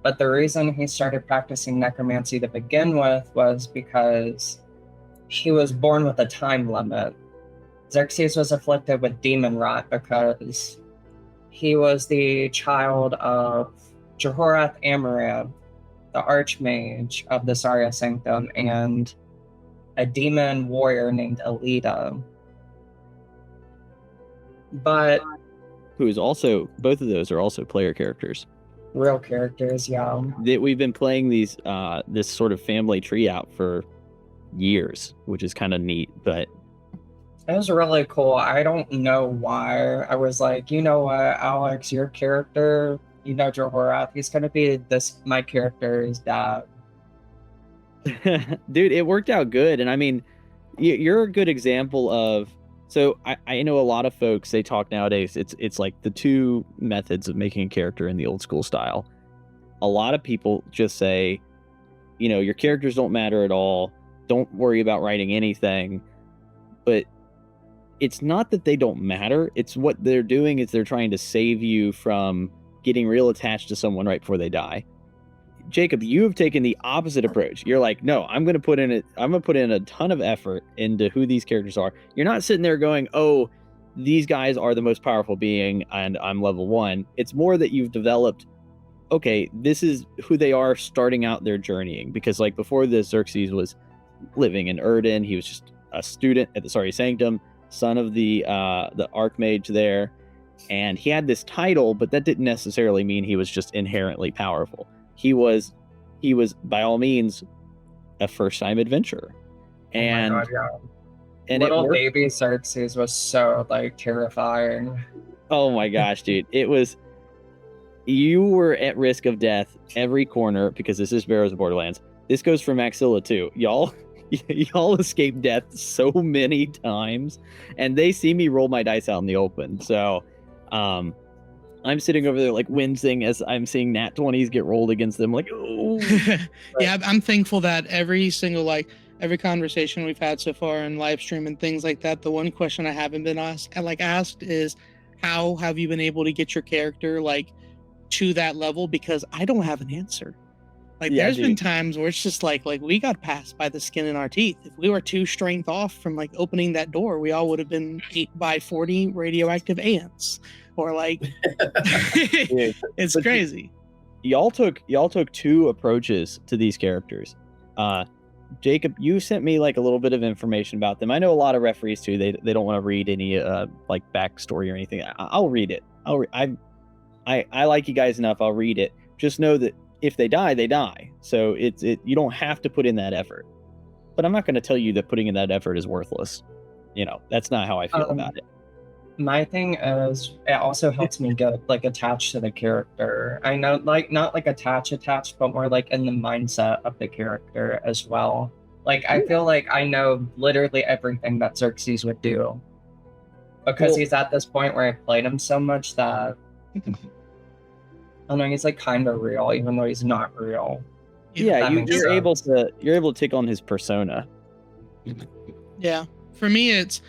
But the reason he started practicing necromancy to begin with was because he was born with a time limit. Xerxes was afflicted with demon rot because he was the child of Jehorath Amaranth, the Archmage of the Saria Sanctum, and a demon warrior named Alida. But who is also, both of those are also player characters. Real characters, yeah. That we've been playing these this sort of family tree out for years, which is kind of neat, but it was really cool. I don't know why. I was like, you know what, Alex, your character, you know Jehorath, he's gonna be my character's dad. Dude, it worked out good. And I mean, you're a good example of, so I know a lot of folks, they talk nowadays, it's like the two methods of making a character in the old school style. A lot of people just say, your characters don't matter at all, don't worry about writing anything. But it's not that they don't matter, it's what they're doing is they're trying to save you from getting real attached to someone right before they die. Jacob, you have taken the opposite approach. You're like, no, I'm going to put in a ton of effort into who these characters are. You're not sitting there going, oh, these guys are the most powerful being and I'm level 1. It's more that you've developed, okay, this is who they are starting out their journeying. Because like before this, Xerxes was living in Erden. He was just a student at the Saria Sanctum, son of the Archmage there. And he had this title, but that didn't necessarily mean he was just inherently powerful. He was by all means a first-time adventurer, and oh my God, yeah. And little baby Xerxes was so like terrifying. Oh my gosh, dude! You were at risk of death every corner because this is Barrows of Borderlands. This goes for Maxilla too, y'all. Y'all escape death so many times, and they see me roll my dice out in the open. So, I'm sitting over there like wincing as I'm seeing nat 20s get rolled against them. Like, oh. Yeah, I'm thankful that every single every conversation we've had so far in live stream and things like that, the one question I haven't been asked is, how have you been able to get your character like to that level? Because I don't have an answer. Like, Yeah, there's been dude. times where it's just like we got passed by the skin in our teeth. If we were 2 strength off from like opening that door, we all would have been 8x40 radioactive ants, or like, Dude, it's but crazy. y'all took 2 approaches to these characters. Jacob, you sent me like a little bit of information about them. I know a lot of referees too. They don't want to read any like backstory or anything. I'll read it. I like you guys enough. I'll read it. Just know that if they die, they die. So you don't have to put in that effort. But I'm not going to tell you that putting in that effort is worthless. You know, that's not how I feel about it. My thing is, it also helps me get like attached to the character. I know, like, not like attached, but more like in the mindset of the character as well. Like, I feel like I know literally everything that Xerxes would do, because he's at this point where I played him so much that I don't know, he's like kind of real, even though he's not real. Yeah, That makes you're able sense. to take on his persona. Yeah, for me, it's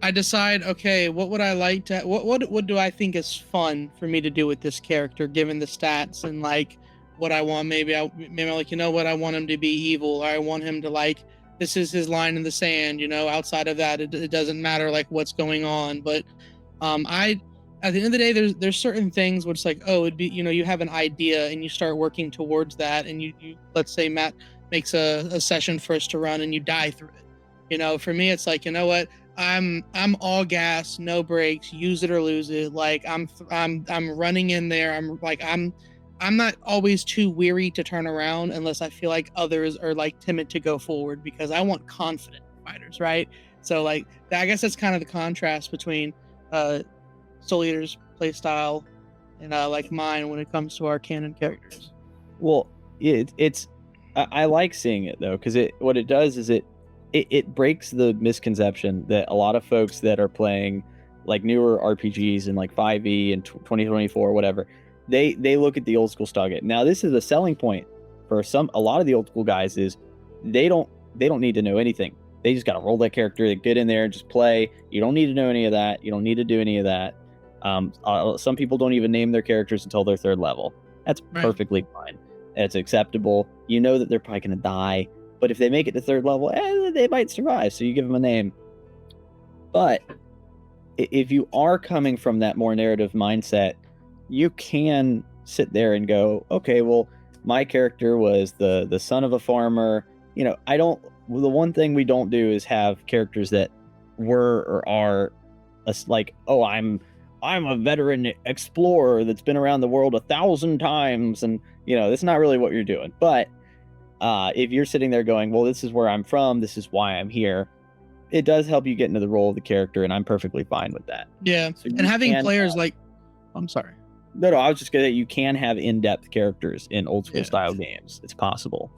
I decide, okay, what would I like to, what do I think is fun for me to do with this character, given the stats and like what I want. Maybe I'm like, you know what, I want him to be evil, or I want him to like, this is his line in the sand, you know. Outside of that, it doesn't matter like what's going on. But at the end of the day, there's certain things where it's like, oh, it'd be, you know, you have an idea and you start working towards that, and you let's say Matt makes a session for us to run and you die through it. You know, for me, it's like, you know what, I'm all gas, no brakes, use it or lose it. Like I'm running in there. I'm not always too weary to turn around unless I feel like others are like timid to go forward, because I want confident fighters, right? So like, I guess that's kind of the contrast between Soul Eater's playstyle and like mine when it comes to our canon characters. Well, it's I like seeing it though, because what it does is it breaks the misconception that a lot of folks that are playing like newer RPGs in like 5e and 2024 whatever, they look at the old school style game. Now this is a selling point for a lot of the old school guys, is they don't need to know anything. They just got to roll that character, they get in there and just play. You don't need to know any of that. You don't need to do any of that. Some people don't even name their characters until they're 3rd level. That's perfectly fine. It's acceptable. You know that they're probably going to die, but if they make it to 3rd level, they might survive. So you give them a name. But if you are coming from that more narrative mindset, you can sit there and go, okay, well, my character was the son of a farmer. You know, the one thing we don't do is have characters that were or are like, oh, I'm a veteran explorer that's been around the world 1,000 times, and you know, that's not really what you're doing. But if you're sitting there going, well, this is where I'm from, this is why I'm here, it does help you get into the role of the character, and I'm perfectly fine with that. Yeah, So and having players like, I'm sorry. No, I was just gonna say, you can have in-depth characters in old school style games. It's possible.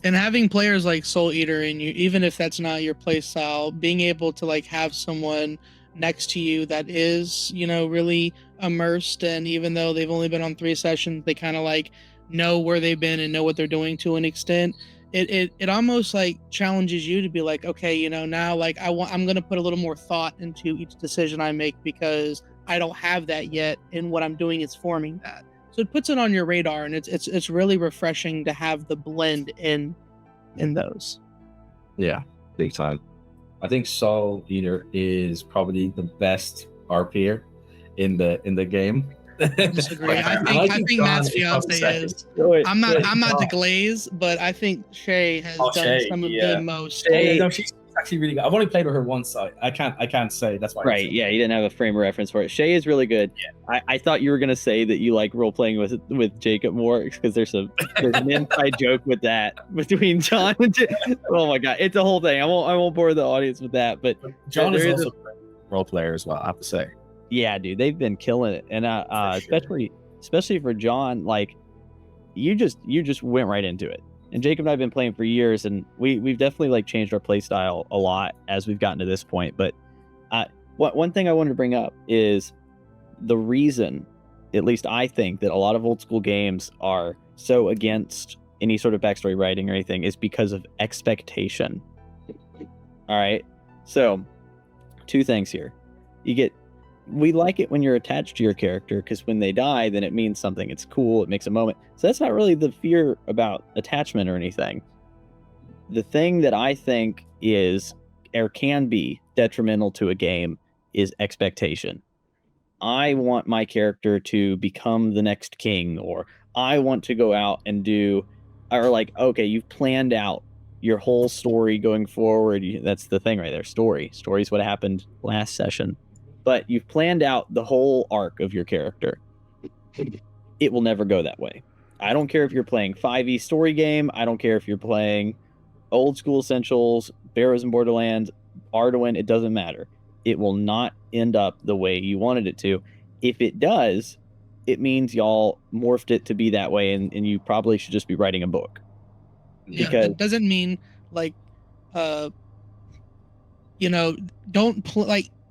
And having players like Soul Eater in you, even if that's not your play style, being able to like have someone next to you that is, you know, really immersed, and even though they've only been on 3 sessions, they kind of like know where they've been and know what they're doing to an extent. It almost like challenges you to be like, okay, you know, now like I'm gonna put a little more thought into each decision I make, because I don't have that yet, and what I'm doing is forming that. So it puts it on your radar, and it's really refreshing to have the blend in those. Yeah, big time. I think Soul Eater is probably the best RPer in the game. I disagree. I think Matt's fiance is. I'm not the Glaze, but I think Shay has done some of the most. No, she's actually really good. I've only played with her once. I can't say. That's why. Right? Yeah, you didn't have a frame of reference for it. Shay is really good. Yeah. I thought you were gonna say that you like role playing with Jacob more, because there's an inside joke with that between John and oh my god, it's a whole thing. I won't bore the audience with that, but John is also a role player as well, I have to say. Yeah, dude, they've been killing it, and especially for John, like you just went right into it. And Jacob and I have been playing for years, and we've definitely like changed our play style a lot as we've gotten to this point. But one thing I wanted to bring up is the reason, at least I think, that a lot of old school games are so against any sort of backstory writing or anything is because of expectation. All right. So 2 things here. We like it when you're attached to your character, because when they die, then it means something. It's cool. It makes a moment. So that's not really the fear about attachment or anything. The thing that I think is or can be detrimental to a game is expectation. I want my character to become the next king, or I want to go out and do, or like, okay, you've planned out your whole story going forward. That's the thing right there. Story is what happened last session. But you've planned out the whole arc of your character. It will never go that way. I don't care if you're playing 5e story game. I don't care if you're playing old school essentials, Barrows and Borderlands, Arduin. It doesn't matter. It will not end up the way you wanted it to. If it does, it means y'all morphed it to be that way, and you probably should just be writing a book. Yeah, Because that doesn't mean like,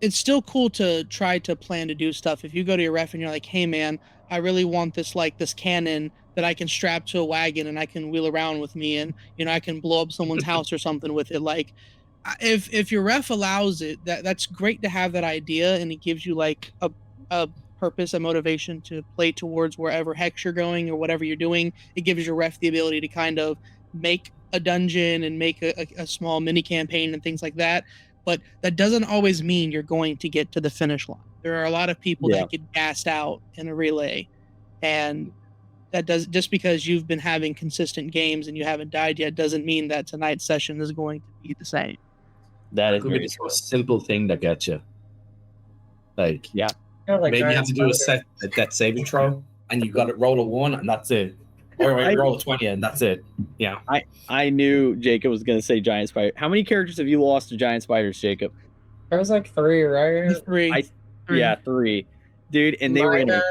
it's still cool to try to plan to do stuff. If you go to your ref and you're like, hey man, I really want this cannon that I can strap to a wagon and I can wheel around with me, and I can blow up someone's house or something with it. Like, if your ref allows it, that's great to have that idea, and it gives you like a purpose, a motivation to play towards wherever hex you're going or whatever you're doing. It gives your ref the ability to kind of make a dungeon and make a small mini campaign and things like that. But that doesn't always mean you're going to get to the finish line. There are a lot of people that get gassed out in a relay, and that does, just because you've been having consistent games and you haven't died yet, doesn't mean that tonight's session is going to be the same. that is Could be very just a simple thing that gets you. Like, Yeah, like maybe you have to do a death saving throw, and you got to roll a 1, and that's it. Or roll a 20, and that's it. Yeah. I knew Jacob was going to say giant spider. How many characters have you lost to giant spiders, Jacob? There was like 3, right? 3. Yeah, 3. Dude, and they were in a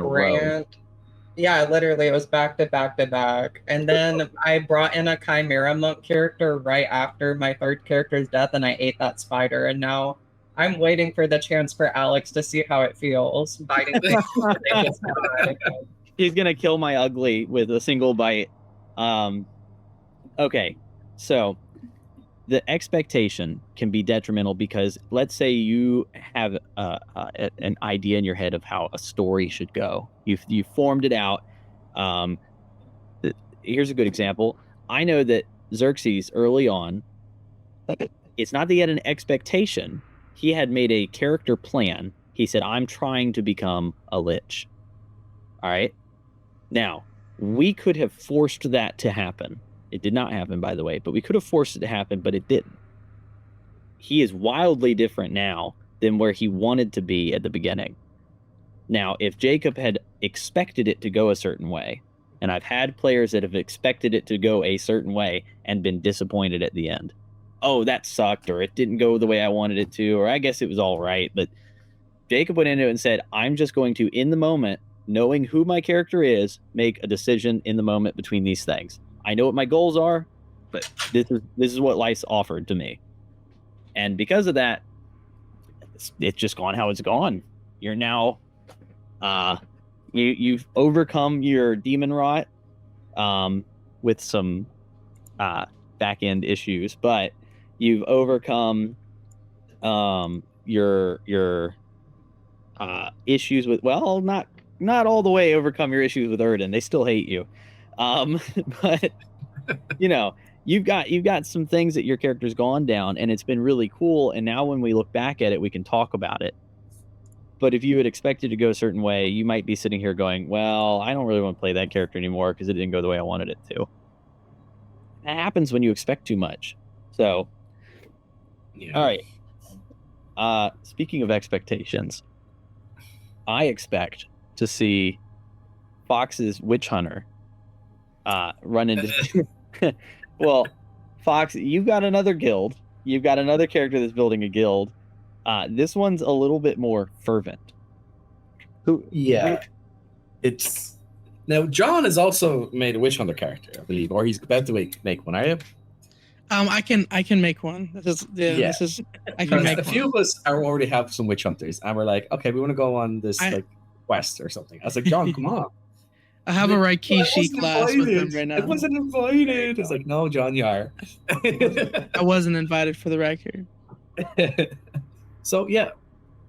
row. Yeah, literally, it was back to back to back. And then I brought in a Chimera Monk character right after my 3rd character's death, and I ate that spider. And now I'm waiting for the chance for Alex to see how it feels biting things. He's gonna kill my ugly with a single bite. Okay, so the expectation can be detrimental because let's say you have an idea in your head of how a story should go. You've formed it out. Here's a good example. I know that Xerxes early on, it's not that he had an expectation. He had made a character plan. He said, I'm trying to become a lich. All right. Now, we could have forced that to happen. It did not happen, by the way, but we could have forced it to happen, but it didn't. He is wildly different now than where he wanted to be at the beginning. Now, if Jacob had expected it to go a certain way, and I've had players that have expected it to go a certain way and been disappointed at the end. Oh, that sucked, or it didn't go the way I wanted it to, or I guess it was all right. But Jacob went into it and said, I'm just going to, in the moment, knowing who my character is, make a decision in the moment between these things. I know what my goals are, but this is what life's offered to me. And because of that, it's just gone how it's gone. You're now, you've overcome your demon rot, with some back end issues, but you've overcome your issues with, well, not all the way overcome your issues with Erden. They still hate you. But you've got some things that your character's gone down, and it's been really cool. And now when we look back at it, we can talk about it. But if you had expected to go a certain way, you might be sitting here going, well, I don't really want to play that character anymore because it didn't go the way I wanted it to. That happens when you expect too much. So, yeah. All right. Speaking of expectations, I expect to see Fox's Witch Hunter run into... Well, Fox, you've got another guild. You've got another character that's building a guild. This one's a little bit more fervent. It's now John has also made a Witch Hunter character, I believe, or he's about to make one. Are you? I can make one. I can make a few of us already have some Witch Hunters, and we're like, okay, we want to go on this like quest or something. I was like, John, come on. I have a I Rikishi wasn't class with him invited. right now. I wasn't invited. It's like, no, John, you are. I wasn't invited for the record. So yeah,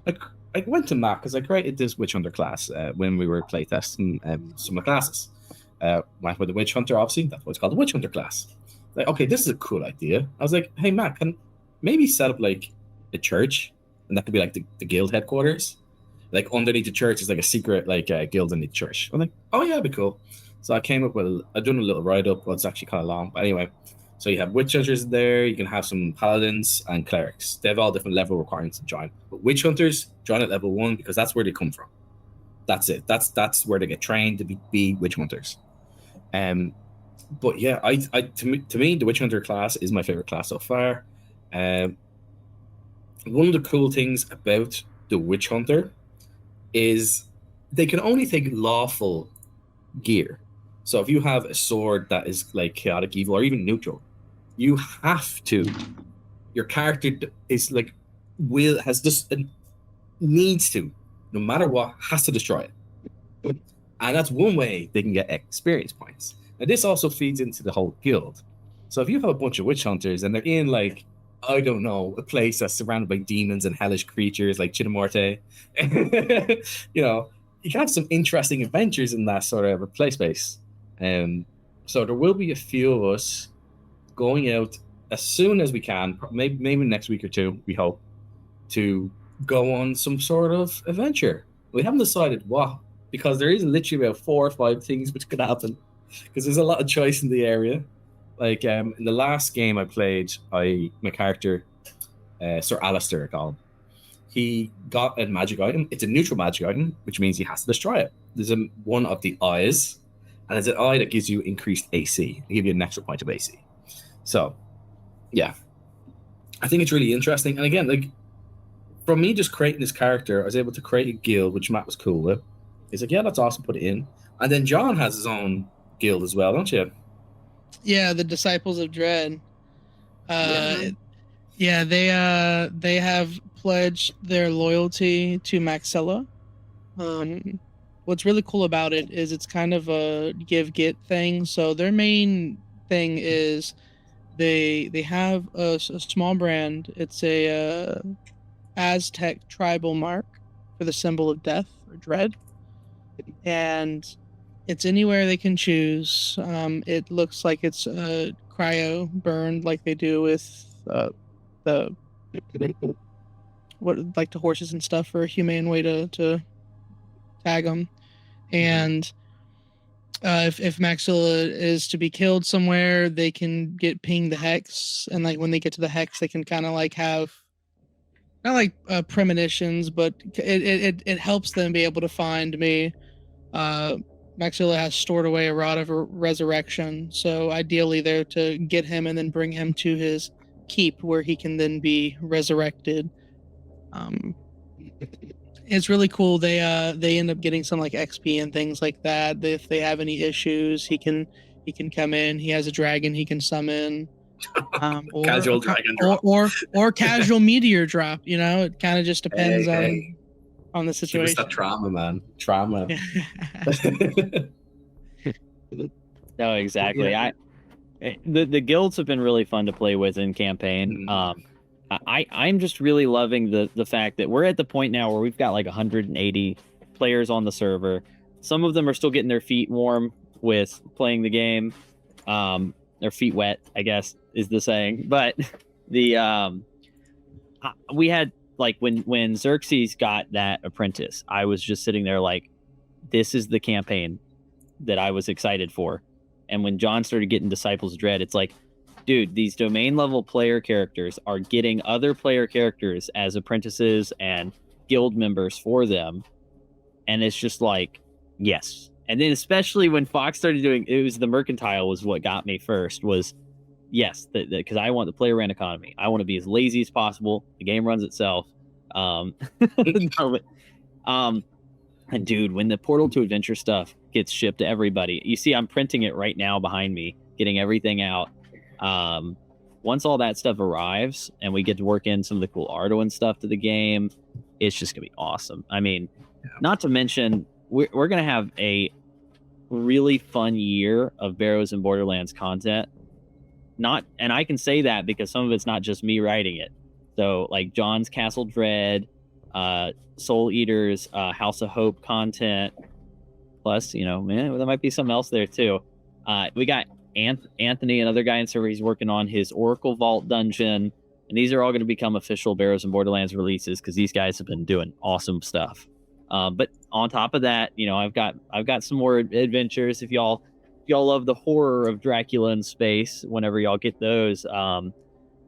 I went to Mac because I created this Witch Hunter class when we were playtesting some of the classes. Went with the Witch Hunter, obviously. That's why it's called the Witch Hunter class. Like, okay, this is a cool idea. I was like, hey, Mac, can maybe set up like a church, and that could be like the guild headquarters. Like underneath the church is like a secret like guild underneath the church. I'm like, oh yeah, that'd be cool. So I came up with I've done a little write up. Well, it's actually kind of long, but anyway. So you have witch hunters there. You can have some paladins and clerics. They have all different level requirements to join. But witch hunters join at level 1 because that's where they come from. That's it. That's where they get trained to be witch hunters. But yeah, to me, the witch hunter class is my favorite class so far. One of the cool things about the witch hunter is they can only take lawful gear. So if you have a sword that is like chaotic evil or even neutral, you have to. Your character is like needs to, no matter what, has to destroy it, and that's one way they can get experience points. Now this also feeds into the whole guild. So if you have a bunch of witch hunters and they're in like, I don't know, a place that's surrounded by demons and hellish creatures like Chitamorte, you know, you can have some interesting adventures in that sort of a play space. So there will be a few of us going out as soon as we can, maybe next week or two, we hope, to go on some sort of adventure. We haven't decided what, because there is literally about 4 or 5 things which could happen, because there's a lot of choice in the area. Like in the last game I played, my character, Sir Alistair, I call him, he got a magic item. It's a neutral magic item, which means he has to destroy it. There's one of the eyes, and it's an eye that gives you increased AC. They give you an extra point of AC. So, yeah. I think it's really interesting. And again, like, from me just creating this character, I was able to create a guild, which Matt was cool with. He's like, yeah, that's awesome, put it in. And then John has his own guild as well, don't you? Yeah, the Disciples of Dread. They have pledged their loyalty to Maxilla. What's really cool about it is it's kind of a give-get thing. So their main thing is they have a small brand. It's a Aztec tribal mark for the symbol of death or dread, and it's anywhere they can choose. It looks like it's cryo burned, like they do with the horses and stuff, for a humane way to tag them. And if Maxilla is to be killed somewhere, they can get pinged the hex, and like when they get to the hex, they can kind of like have not like premonitions, but it helps them be able to find me. Maxilla has stored away a rod of resurrection, so ideally they're to get him and then bring him to his keep, where he can then be resurrected. It's really cool. They end up getting some like XP and things like that. If they have any issues, he can come in. He has a dragon he can summon, or Casual dragon drop. or casual meteor drop. You know, it kind of just depends on the situation. Give us that trauma, man. Trauma. No, exactly. Yeah. The guilds have been really fun to play with in campaign. I'm just really loving the fact that we're at the point now where we've got like 180 players on the server. Some of them are still getting their feet warm with playing the game. Their feet wet, I guess is the saying. But the we had like when Xerxes got that apprentice, I was just sitting there like, this is the campaign that I was excited for. And when John started getting Disciples of Dread, it's like, dude, these domain level player characters are getting other player characters as apprentices and guild members for them. And it's just like, yes. And then especially when Fox started doing, it was the mercantile was what got me first, was yes, because I want the player ran economy. I want to be as lazy as possible. The game runs itself. And dude, when the Portal to Adventure stuff gets shipped to everybody, you see I'm printing it right now behind me, getting everything out. Once all that stuff arrives and we get to work in some of the cool Arduin stuff to the game, it's just gonna be awesome. I mean, not to mention we're gonna have a really fun year of Barrows and Borderlands content. And I can say that because some of it's not just me writing it. So like John's Castle Dread, Soul Eaters, House of Hope content, plus, there might be something else there too. We got Anthony, another guy in server. He's working on his Oracle Vault dungeon, and these are all going to become official Barrows and Borderlands releases because these guys have been doing awesome stuff. But on top of that, I've got some more adventures. If y'all love the horror of Dracula in space, whenever y'all get those,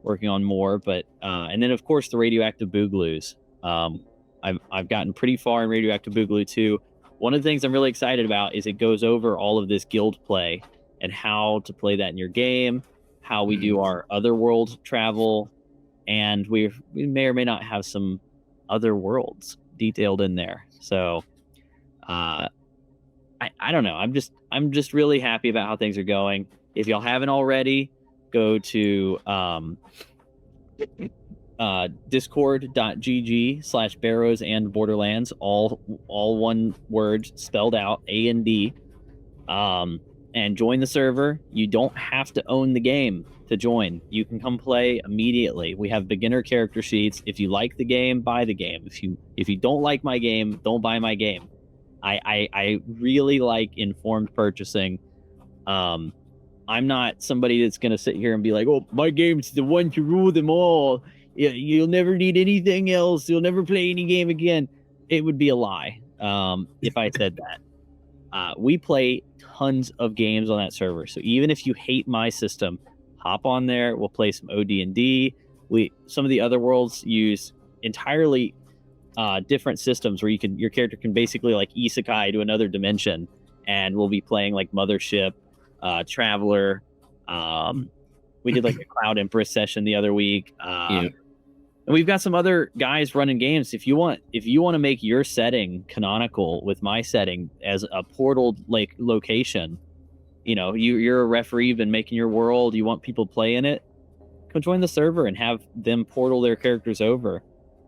working on more. But and then of course the Radioactive Boogaloos. I've gotten pretty far in Radioactive Boogaloo 2. One of the things I'm really excited about is it goes over all of this guild play and how to play that in your game, how we do our other world travel, and we may or may not have some other worlds detailed in there. So I don't know. I'm just really happy about how things are going. If y'all haven't already, go to discord.gg/Barrows and Borderlands, all one word spelled out, A&D, and join the server. You don't have to own the game to join. You can come play immediately. We have beginner character sheets. If you like the game, buy the game. If you don't like my game, don't buy my game. I really like informed purchasing. I'm not somebody that's going to sit here and be like, oh, my game's the one to rule them all. You'll never need anything else. You'll never play any game again. It would be a lie if I said that. We play tons of games on that server. So even if you hate my system, hop on there. We'll play some OD&D. Some of the other worlds use entirely different systems where your character can basically like isekai to another dimension, and we'll be playing like Mothership, Traveler. We did like a Cloud Empress session the other week. And we've got some other guys running games. If you want to make your setting canonical with my setting as a portal like location, you're a referee, been making your world, you want people playing it, come join the server and have them portal their characters over.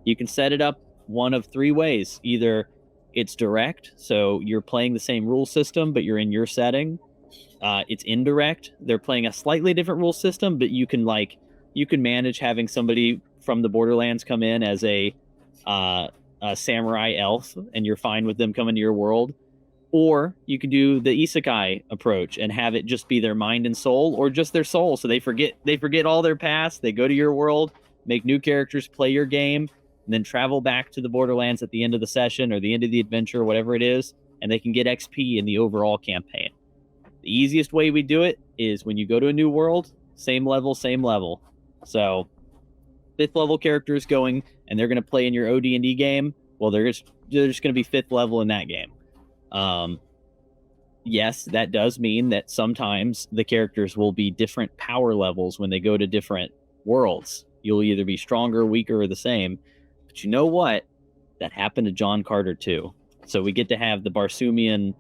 You can set it up one of three ways. Either it's direct, so you're playing the same rule system, but you're in your setting. It's indirect. They're playing a slightly different rule system, but you can manage having somebody from the Borderlands come in as a samurai elf, and you're fine with them coming to your world. Or you can do the isekai approach and have it just be their mind and soul, or just their soul, so they forget all their past. They go to your world, make new characters, play your game, and then travel back to the Borderlands at the end of the session or the end of the adventure, whatever it is, and they can get XP in the overall campaign. The easiest way we do it is when you go to a new world, same level. So 5th level characters going, and they're going to play in your OD&D game. Well, they're just going to be 5th level in that game. Yes, that does mean that sometimes the characters will be different power levels when they go to different worlds. You'll either be stronger, weaker, or the same. But you know what? That happened to John Carter too. So we get to have the Barsoomian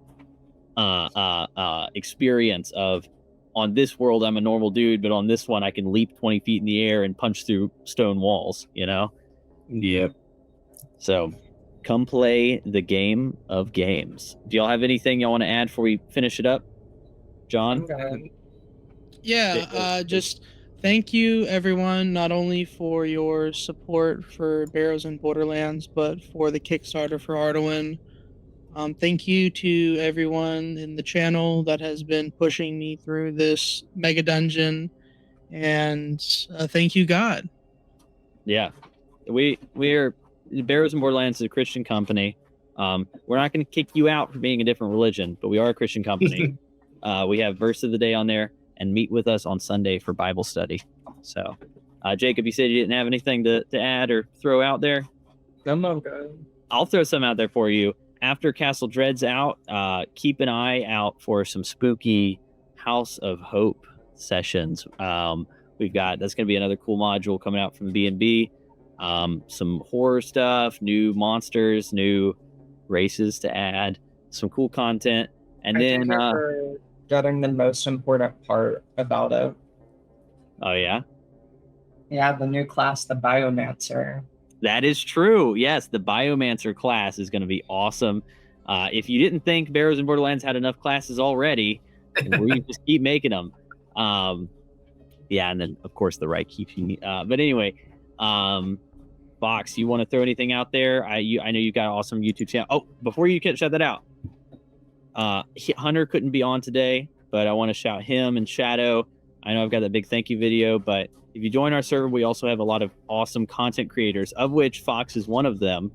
experience of, on this world I'm a normal dude, but on this one I can leap 20 feet in the air and punch through stone walls, Yep. So come play the game of games. Do y'all have anything y'all want to add before we finish it up? John? Yeah, just thank you everyone, not only for your support for Barrows and Borderlands, but for the Kickstarter for Arduin. Thank you to everyone in the channel that has been pushing me through this mega dungeon, and thank you, God. Yeah, we are Barrows and Borderlands is a Christian company. We're not going to kick you out for being a different religion, but we are a Christian company. We have verse of the day on there, and meet with us on Sunday for Bible study. So, Jacob, you said you didn't have anything to add or throw out there? I'm okay. I'll throw some out there for you. After Castle Dread's out, keep an eye out for some spooky House of Hope sessions. That's going to be another cool module coming out from B&B. Some horror stuff, new monsters, new races to add, some cool content, and I then think we're getting the most important part about it. Oh yeah, the new class, the Biomancer. That is true. Yes, the Biomancer class is going to be awesome. If you didn't think Barrows and Borderlands had enough classes already, we just keep making them. Yeah, and then of course the right keeps you. But anyway, Fox, you want to throw anything out there? I know you got an awesome YouTube channel. Oh, before you can shut that out, Hunter couldn't be on today, but I want to shout him and Shadow. I know I've got that big thank you video, but if you join our server, we also have a lot of awesome content creators, of which Fox is one of them.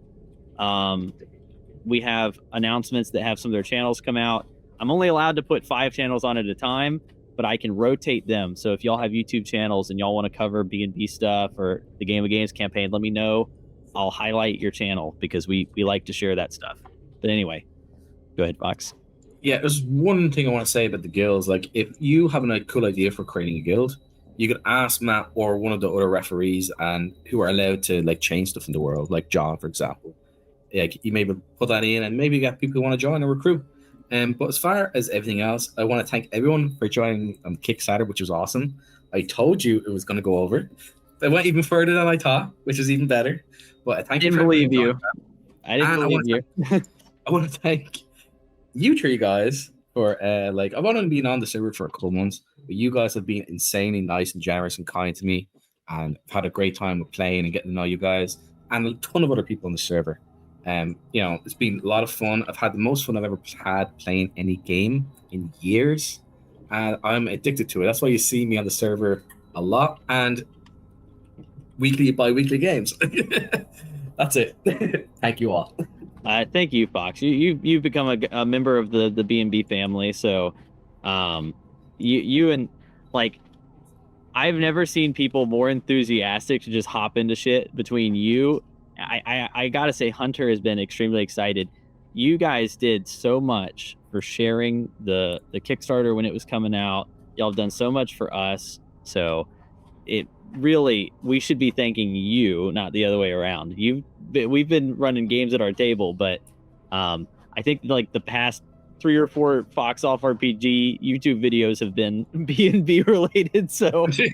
We have announcements that have some of their channels come out. I'm only allowed to put 5 channels on at a time, but I can rotate them. So if y'all have YouTube channels and y'all want to cover B&B stuff or the Game of Games campaign, let me know. I'll highlight your channel because we like to share that stuff. But anyway, go ahead, Fox. Yeah, there's one thing I want to say about the guilds. Like, if you have a cool idea for creating a guild, you could ask Matt or one of the other referees and who are allowed to like change stuff in the world, like John, for example. Like, you maybe put that in and maybe get people who want to join and recruit. But as far as everything else, I want to thank everyone for joining Kickstarter, which was awesome. I told you it was going to go over. It went even further than I thought, which is even better. But I thank you. I didn't believe you. I didn't believe you. I want to thank you 3 guys for I've only been on the server for a couple of months, but you guys have been insanely nice and generous and kind to me, and I've had a great time with playing and getting to know you guys and a ton of other people on the server. It's been a lot of fun. I've had the most fun I've ever had playing any game in years, and I'm addicted to it. That's why you see me on the server a lot, and weekly, bi-weekly games. That's it. Thank you all. Thank you, Fox. You've become a member of the B&B family. So, you and like, I've never seen people more enthusiastic to just hop into shit between you. I gotta say, Hunter has been extremely excited. You guys did so much for sharing the Kickstarter when it was coming out. Y'all have done so much for us. So it really, we should be thanking you, not the other way around. We've been running games at our table, but I think like the past 3 or 4 Fox Off RPG YouTube videos have been B&B related. So hey,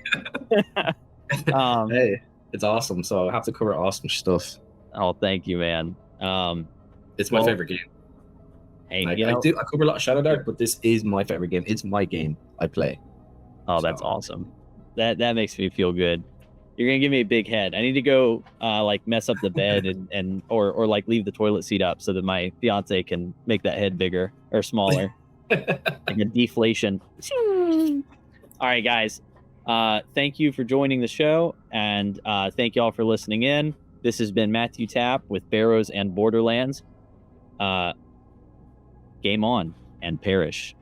it's awesome. So I have to cover awesome stuff. Oh, thank you, man. It's my favorite game. Hey, I cover a lot of Shadowdark, but this is my favorite game. It's my game. I play. Oh, that's awesome. That makes me feel good. You're gonna give me a big head. I need to go mess up the bed and or like leave the toilet seat up so that my fiance can make that head bigger or smaller. Like a deflation. All right, guys. Thank you for joining the show, and thank you all for listening in. This has been Matthew Tapp with Barrows and Borderlands. Game on and perish.